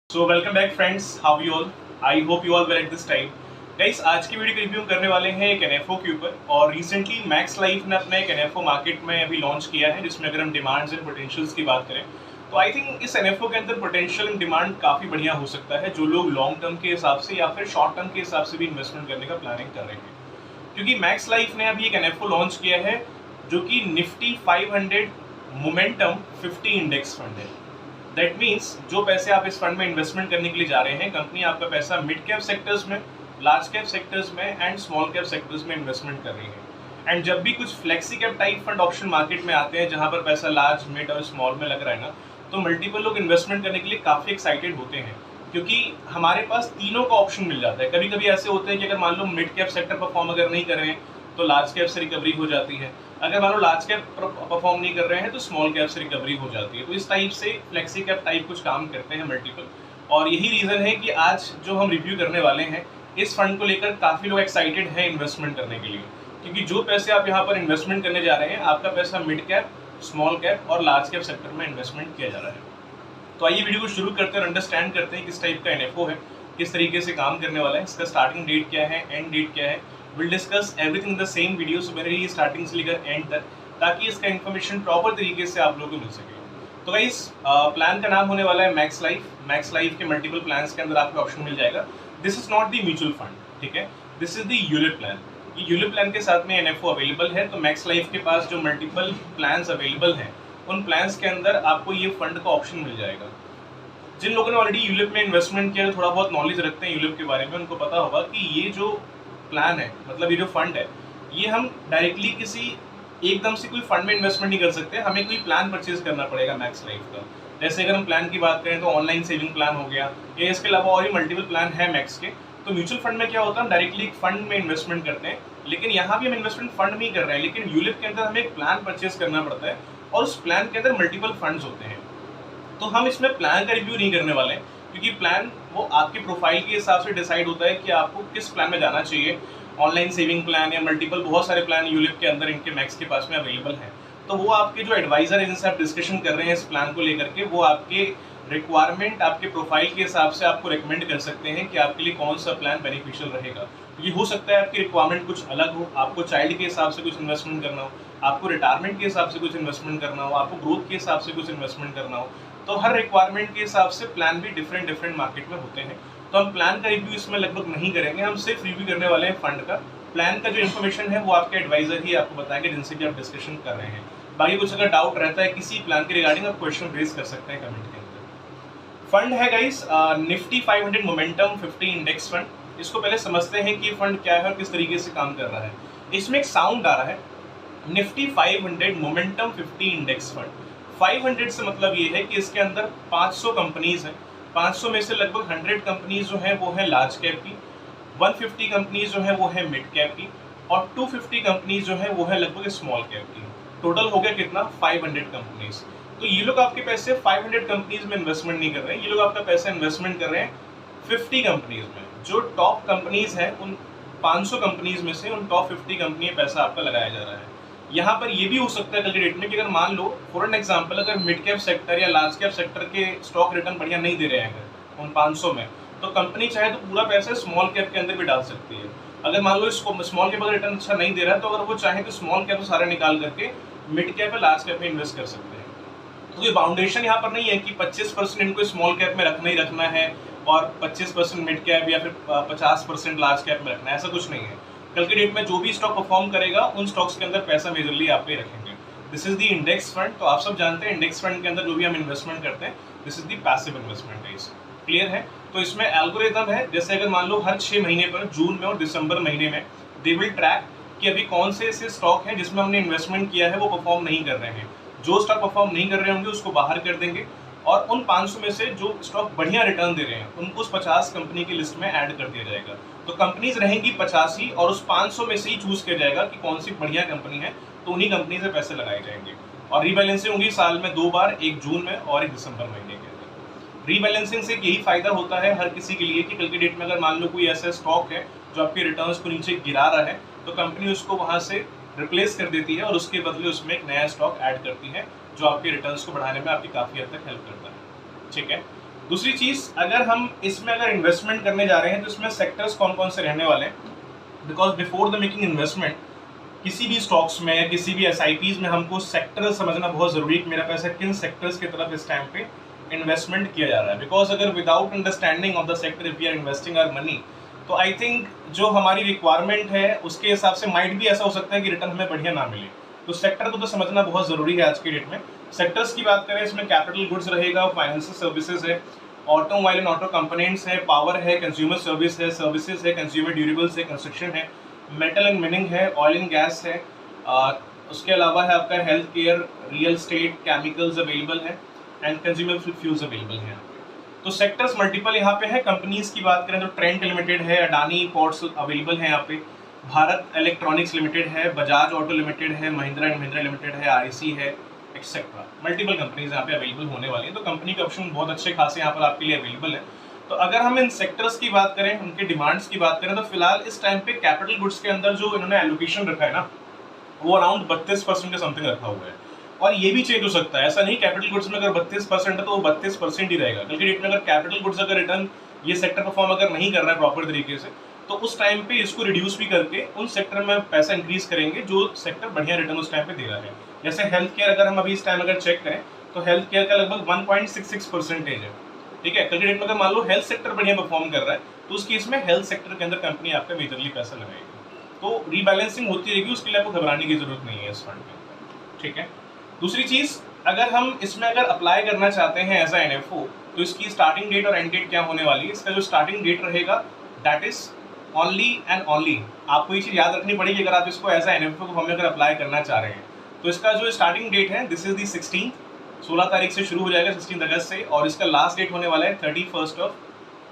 So welcome back friends, how you all. I hope you all well at this time. Guys, आज की video का review करने वाले हैं एक एनएफओ के ऊपर। और रिसेंटली मैक्स लाइफ ने अपना एक एनएफओ मार्केट में अभी लॉन्च किया है, जिसमें अगर हम डिमांड्स एंड पोटेंशियल्स की बात करें तो आई थिंक इस एनएफओ के अंदर पोटेंशियल एंड डिमांड काफ़ी बढ़िया हो सकता है, जो लोग लॉन्ग टर्म के हिसाब से या फिर शॉर्ट टर्म के हिसाब से भी इन्वेस्टमेंट करने का प्लानिंग कर रहे हैं। क्योंकि मैक्स लाइफ ने अभी एक एनएफओ लॉन्च किया है जो कि निफ्टी 500 मोमेंटम 50 इंडेक्स फंड है। दैट मीन्स जो पैसे आप इस फंड में इन्वेस्टमेंट करने के लिए जा रहे हैं, कंपनी आपका पैसा मिड कैप सेक्टर्स में, लार्ज कैप सेक्टर्स में एंड स्मॉल कैप सेक्टर्स में इन्वेस्टमेंट कर रही है। एंड जब भी कुछ flexi cap type fund option market में आते हैं जहां पर पैसा लार्ज, मिड और स्मॉल में लग रहा है ना, तो मल्टीपल लोग इन्वेस्टमेंट करने के लिए काफ़ी एक्साइटेड होते हैं, क्योंकि हमारे पास तीनों का ऑप्शन मिल जाता है। कभी कभी ऐसे होते हैं कि अगर मान लो मिड कैप सेक्टर परफॉर्म अगर नहीं कर रहे हैं तो लार्ज कैप से रिकवरी हो जाती है, अगर मान लो लार्ज कैप परफॉर्म नहीं कर रहे हैं तो स्मॉल कैप से रिकवरी हो जाती है। तो इस टाइप से फ्लेक्सी कैप टाइप कुछ काम करते हैं मल्टीपल। और यही रीज़न है कि आज जो हम रिव्यू करने वाले हैं इस फंड को लेकर काफ़ी लोग एक्साइटेड हैं इन्वेस्टमेंट करने के लिए, क्योंकि जो पैसे आप यहाँ पर इन्वेस्टमेंट करने जा रहे हैं, आपका पैसा मिड कैप, स्मॉल कैप और लार्ज कैप सेक्टर में इन्वेस्टमेंट किया जा रहा है। तो आइए वीडियो को शुरू करते हैं और अंडरस्टैंड करते हैं किस टाइप का एनएफओ है, किस तरीके से काम करने वाला है, इसका स्टार्टिंग डेट क्या है, एंड डेट क्या है। Will discuss everything in the same video, so मेरे लिए स्टार्टिंग से लेकर एंड तक, ताकि इसका इन्फॉर्मेशन प्रॉपर तरीके से आप लोगों को मिल सके। तो गाइस, प्लान का नाम होने वाला है मैक्स लाइफ। मैक्स लाइफ के मल्टीपल प्लान्स के अंदर आपको ऑप्शन मिल जाएगा। This is not the mutual fund, ठीक है, this is the ULIP plan. ये यूलिप प्लान के साथ में एनएफओ अवेलेबल है। तो मैक्स लाइफ के पास जो मल्टीपल प्लान्स अवेलेबल हैं, उन प्लान्स के अंदर आपको ये फंड का ऑप्शन मिल जाएगा। जिन लोगों ने ऑलरेडी यूलिप में इन्वेस्टमेंट किया, थोड़ा बहुत नॉलेज रखते हैं यूलिप के बारे में, उनको पता होगा कि ये जो प्लान है, मतलब ये जो फंड है, ये हम डायरेक्टली किसी एकदम से कोई फंड में इन्वेस्टमेंट नहीं कर सकते। हमें कोई प्लान परचेज करना पड़ेगा मैक्स लाइफ का। जैसे अगर हम प्लान की बात करें तो ऑनलाइन सेविंग प्लान हो गया, या इसके अलावा और भी मल्टीपल प्लान है मैक्स के। तो म्यूचुअल फंड में क्या होता है, हम डायरेक्टली एक फंड में इन्वेस्टमेंट करते हैं, लेकिन यहाँ भी हम इन्वेस्टमेंट फंड में ही कर रहे हैं, लेकिन यूलिप के अंदर हमें एक प्लान परचेज करना पड़ता है और उस प्लान के अंदर मल्टीपल फंड्स होते हैं। तो हम इसमें प्लान का रिव्यू नहीं करने वाले हैं, क्योंकि प्लान वो आपके प्रोफाइल के हिसाब से डिसाइड होता है कि आपको किस प्लान में जाना चाहिए। ऑनलाइन सेविंग प्लान या मल्टीपल बहुत सारे प्लान यूलिप के अंदर इनके मैक्स के पास में अवेलेबल हैं। तो वो आपके जो एडवाइजर है जिनसे आप डिस्कशन कर रहे हैं इस प्लान को लेकर के, वो आपके रिक्वायरमेंट, आपके प्रोफाइल के हिसाब से आपको रिकमेंड कर सकते हैं कि आपके लिए कौन सा प्लान बेनिफिशियल रहेगा। ये हो सकता है आपकी रिक्वायरमेंट कुछ अलग हो, आपको चाइल्ड के हिसाब से कुछ इन्वेस्टमेंट करना हो, आपको रिटायरमेंट के हिसाब से कुछ इन्वेस्टमेंट करना हो, आपको ग्रोथ के हिसाब से कुछ इन्वेस्टमेंट करना हो। तो हर रिक्वायरमेंट के हिसाब से प्लान भी डिफरेंट मार्केट में होते हैं। तो हम प्लान का रिव्यू इसमें लगभग नहीं करेंगे, हम सिर्फ रिव्यू करने वाले हैं फंड का। प्लान का जो इन्फॉर्मेशन है वो आपके एडवाइजर ही आपको बताएंगे, जिनसे भी आप डिस्कशन कर रहे हैं। बाकी कुछ अगर डाउट रहता है किसी प्लान के रिगार्डिंग, आप क्वेश्चन रेज कर सकते हैं कमेंट के अंदर। फंड है guys Nifty 500 momentum 50 index fund. इसको पहले समझते हैं कि ये फंड क्या है और किस तरीके से काम कर रहा है। इसमें एक साउंड आ रहा है, निफ्टी 500 मोमेंटम 50 इंडेक्स फंड। 500 से मतलब ये है कि इसके अंदर 500 कंपनीज हैं। 500 में से लगभग 100 कंपनीज जो है वो है लार्ज कैप की, 150 कंपनीज जो है वो है मिड कैप की, और 250 कंपनीज जो है वो है लगभग स्मॉल कैप की। टोटल हो गया कितना, 500 कंपनीज। तो ये लोग आपके पैसे 500 कंपनीज में इन्वेस्टमेंट नहीं कर रहे हैं, ये लोग आपका पैसा इन्वेस्टमेंट कर रहे हैं 50 कंपनीज में। जो टॉप कंपनीज हैं उन 500 कंपनीज में से उन टॉप 50 कंपनी में पैसा आपका लगाया जा रहा है। यहाँ पर ये भी हो सकता है कल के डेट में कि अगर मान लो फॉर एन एग्जांपल, अगर मिड कैप सेक्टर या लार्ज कैप सेक्टर के स्टॉक रिटर्न बढ़िया नहीं दे रहे हैं अगर उन 500 में, तो कंपनी चाहे तो पूरा पैसा स्मॉल कैप के अंदर भी डाल सकती है। अगर मान लो इसको स्मॉल कैप का रिटर्न अच्छा नहीं दे रहा है, तो अगर वो चाहे तो स्मॉल कैप सारे निकाल करके मिड कैप या लार्ज कैप में इन्वेस्ट कर सकते हैं। तो ये बाउंडेशन यहाँ पर नहीं है कि 25% इनको स्मॉल कैप में रखना ही रखना है और 25% मिड कैप या फिर 50% लार्ज कैप में रखना है, ऐसा कुछ नहीं है। कल के डेट में जो भी स्टॉक परफॉर्म करेगा उन स्टॉक्स के अंदर पैसा मेजरली आप पे रखेंगे। This is the index fund. तो आप सब जानते हैं इंडेक्स फंड के अंदर जो भी हम इन्वेस्टमेंट करते हैं, this is the passive investment है। क्लियर है? तो इसमें एल्गोरिथम है, जैसे अगर मान लो हर 6 महीने पर, जून में और दिसंबर महीने में, दे विल ट्रैक कि अभी कौन से ऐसे स्टॉक हैं जिसमें हमने इन्वेस्टमेंट किया है वो परफॉर्म नहीं कर रहे हैं। जो स्टॉक परफॉर्म नहीं कर रहे होंगे उसको बाहर कर देंगे, और उन 500 में से जो स्टॉक बढ़िया रिटर्न दे रहे हैं उनको उस 50 कंपनी की लिस्ट में ऐड कर दिया जाएगा। तो कंपनीज रहेंगी 50 ही, और उस 500 में से ही चूज किया जाएगा कि कौन सी बढ़िया कंपनी है, तो उन्हीं कंपनी से पैसे लगाए जाएंगे। और रीबैलेंसिंग होगी साल में 2 बार, एक जून में और एक दिसंबर महीने के अंदर। रीबैलेंसिंग से यही फायदा होता है हर किसी के लिए कि कल की डेट में अगर मान लो कोई ऐसा स्टॉक है जो आपके रिटर्न्स को नीचे गिरा रहा है, तो कंपनी उसको वहां से रिप्लेस कर देती है और उसके बदले उसमें एक नया स्टॉक ऐड करती है, जो आपके रिटर्न्स को बढ़ाने में आपकी काफ़ी हद तक हेल्प करता है। ठीक है? दूसरी चीज़, अगर हम इसमें अगर इन्वेस्टमेंट करने जा रहे हैं तो इसमें सेक्टर्स कौन कौन से रहने वाले हैं, because before the making investment किसी भी स्टॉक्स में या किसी भी SIPs में हमको सेक्टर समझना बहुत ज़रूरी है कि मेरा पैसा किन सेक्टर्स की तरफ इस टाइम पे इन्वेस्टमेंट किया जा रहा है। बिकॉज अगर without understanding of the sector if we are investing our money, तो आई थिंक जो हमारी रिक्वायरमेंट है उसके हिसाब से माइट भी ऐसा हो सकता है कि रिटर्न हमें बढ़िया ना मिले। तो सेक्टर को तो समझना बहुत ज़रूरी है आज की डेट में। सेक्टर्स की बात करें, इसमें कैपिटल गुड्स रहेगा, फाइनेंशियल सर्विसेज है, ऑटोमोबाइल एंड ऑटो कंपोनेंट्स है, पावर है, कंज्यूमर सर्विस है, सर्विसेज है, कंज्यूमर ड्यूरेबल्स है, कंस्ट्रक्शन है, मेटल एंड मिनिंग है, ऑयल एंड गैस है, उसके अलावा है आपका health care, real estate, chemicals available है एंड कंज्यूमर फ्यूल्स अवेलेबल है। तो सेक्टर्स मल्टीपल यहाँ पे है। कंपनीज की बात करें तो ट्रेंट लिमिटेड है, अडानी पोर्ट्स अवेलेबल है यहाँ पे, भारत इलेक्ट्रॉनिक्स लिमिटेड है, बजाज ऑटो लिमिटेड है, महिंद्रा एंड महिंद्रा लिमिटेड है, REC है, एक्सेट्रा। मल्टीपल कंपनीज यहाँ पे अवेलेबल होने वाली है। तो कंपनी के ऑप्शन बहुत अच्छे खासे यहाँ पर आपके लिए अवेलेबल है। तो अगर हम इन सेक्टर्स की बात करें, उनके डिमांड्स की बात करें, तो फिलहाल इस टाइम पे कैपिटल गुड्स के अंदर जो इन्होंने एलोकेशन रखा है ना, वो अराउंड 32% का समथिंग रखा हुआ है। और ये भी चेंज हो सकता है, ऐसा नहीं कैपिटल गुड्स में अगर 32% है तो वो 32% ही रहेगा। कल की डेट में अगर कैपिटल गुड्स अगर रिटर्न ये सेक्टर परफॉर्म अगर नहीं कर रहा है प्रॉपर तरीके से, तो उस टाइम पे इसको रिड्यूस भी करके उन सेक्टर में पैसा इंक्रीज करेंगे जो सेक्टर बढ़िया रिटर्न उस टाइम पे दे रहा है। जैसे हेल्थ केयर अगर हम अभी इस टाइम अगर चेक करें तो हेल्थ केयर का लगभग 1.66% है। ठीक है, कल की डेट में अगर मान लो हेल्थ सेक्टर बढ़िया परफॉर्म कर रहा है तो उस केस में हेल्थ सेक्टर के अंदर कंपनी आपका मेजरली पैसा लगाएगी। तो रीबैलेंसिंग होती रहेगी, उसके लिए आपको घबराने की जरूरत नहीं है इस फंड के अंदर। ठीक है, दूसरी चीज, अगर हम इसमें अगर अप्लाई करना चाहते हैं एज अ NFO, तो इसकी स्टार्टिंग डेट और एंड डेट क्या होने वाली है। इसका जो स्टार्टिंग डेट रहेगा that is only and only, आपको ये चीज याद रखनी पड़ेगी अगर आप इसको एज अ NFO को हमें अगर अप्लाई करना चाह रहे हैं, तो इसका जो स्टार्टिंग डेट है दिस इज दी 16 तारीख से शुरू हो जाएगा, 16 अगस्त से, और इसका लास्ट डेट होने वाला है 31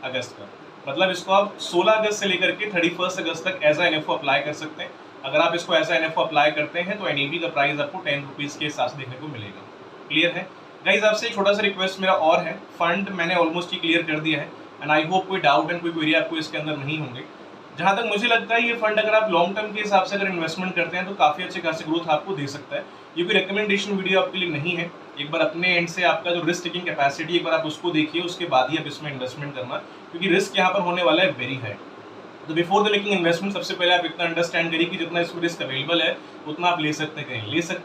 अगस्त का। मतलब इसको आप 16 अगस्त से लेकर के 31 अगस्त तक एज अ NFO अप्लाई कर सकते हैं। अगर आप इसको एज अ NFO अप्लाई करते हैं तो NAV का प्राइस आपको 10 रुपीज़ के हिसाब से देखने को मिलेगा। क्लियर है गाइज? आपसे एक छोटा सा रिक्वेस्ट मेरा और है, फंड मैंने ऑलमोस्ट ही क्लियर कर दिया है एंड आई होप कोई डाउट एंड कोई क्वेरी आपको इसके अंदर नहीं होंगे। जहाँ तक मुझे लगता है ये फंड अगर आप लॉन्ग टर्म के हिसाब से अगर इन्वेस्टमेंट करते हैं तो काफ़ी अच्छे खासे ग्रोथ आपको दे सकता है। ये कोई रिकमेंडेशन वीडियो आपके लिए नहीं है। एक बार अपने एंड से आपका जो रिस्क टेकिंग कैपेसिटी एक बार आप उसको देखिए, उसके बाद ही आप इसमें इन्वेस्टमेंट करना, क्योंकि रिस्क यहाँ पर होने वाला है वेरी हाई। तो बिफोर द मेकिंग इन्वेस्टमेंट सबसे पहले आप इतना अंडरस्टैंड करिए कि जितना इसमें रिस्क अवेलेबल है उतना आप ले सकते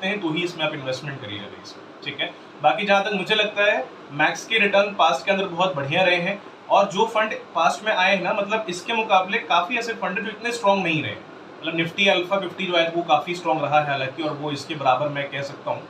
हैं तो ही इसमें आप इन्वेस्टमेंट करिएगा गाइस। ठीक है, बाकी जहाँ तक मुझे लगता है मैक्स के रिटर्न पास्ट के अंदर बहुत बढ़िया रहे हैं, और जो फंड पास्ट में आए हैं ना, मतलब इसके मुकाबले काफ़ी ऐसे फंड जो इतने स्ट्रॉन्ग नहीं रहे। मतलब निफ्टी अल्फा 50 जो है वो काफ़ी स्ट्रॉन्ग रहा है हालांकि, और वो इसके बराबर मैं कह सकता हूँ,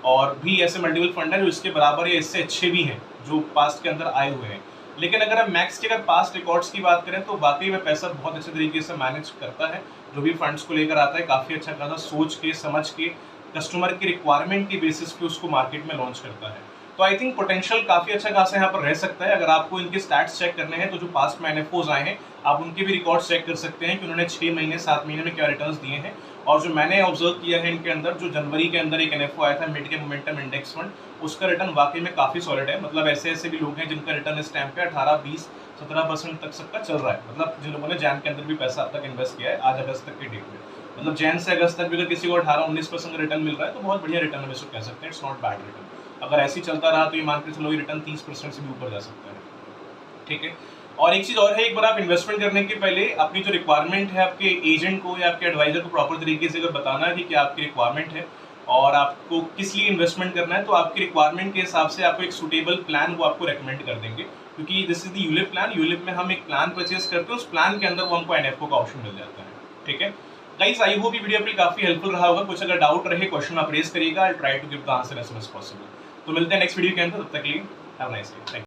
और भी ऐसे मल्टीपल फंड हैं जो इसके बराबर या इससे अच्छे भी हैं जो पास्ट के अंदर आए हुए हैं। लेकिन अगर हम मैक्स के अगर पास्ट रिकॉर्ड्स की बात करें तो वाकई में पैसा बहुत अच्छे तरीके से मैनेज करता है। जो भी फंड्स को लेकर आता है काफ़ी अच्छा खासा सोच के समझ के कस्टमर की रिक्वायरमेंट के बेसिस पे उसको मार्केट में लॉन्च करता है। तो आई थिंक पोटेंशियल काफ़ी अच्छा खासा यहाँ पर रह सकता है। अगर आपको इनके स्टैट्स चेक करने हैं तो जो पास्ट में NFOs आए हैं आप उनके भी रिकॉर्ड्स चेक कर सकते हैं कि उन्होंने 6 महीने 7 महीने में क्या रिटर्न्स दिए हैं। और जो मैंने ऑब्जर्व किया है इनके अंदर, जो जनवरी के अंदर एक NFO आया था मिड के मोमेंटम इंडेक्स फंड, उसका रिटर्न वाकई में काफ़ी सॉलिड है। मतलब ऐसे ऐसे भी लोग हैं जिनका रिटर्न इस टाइम पे 18, 20, 17% तक सबका चल रहा है। मतलब जिन लोगों ने जैन के अंदर भी पैसा अब तक इन्वेस्ट किया है आज अगस्त तक के डेट में, मतलब जैन से अगस्त तक भी अगर किसी को 18-19% का रिटर्न मिल रहा है तो बहुत बढ़िया रिटर्न हम इसको कह सकते हैं। It's not bad return. अगर ऐसे ही चलता रहा तो ये मान के चलो ये रिटर्न 30% से भी ऊपर जा सकता है। ठीक है, और एक चीज़ और है, एक बार आप इन्वेस्टमेंट करने के पहले अपनी जो रिक्वायरमेंट है आपके एजेंट को या आपके एडवाइजर को प्रॉपर तरीके से अगर बताना है कि क्या आपकी रिक्वायरमेंट है और आपको किस लिए इन्वेस्टमेंट करना है, तो आपकी रिक्वायरमेंट के हिसाब से आपको एक सूटेबल प्लान वो आपको रेकमेंड कर देंगे। क्योंकि this is the ULIP plan. ULIP में हम एक प्लान परचेज करते हैं, उस प्लान के अंदर वो हमको NFO का ऑप्शन मिल जाता है। ठीक है गाइस, आई होप ये वीडियो आपके काफी हेल्पफुल रहा होगा। कुछ अगर डाउट रहे क्वेश्चन आप रेज करिएगा, I try to give the answer as soon as possible. तो मिलते हैं नेक्स्ट वीडियो के अंदर, तब तक के लिए हैव अ नाइस डे।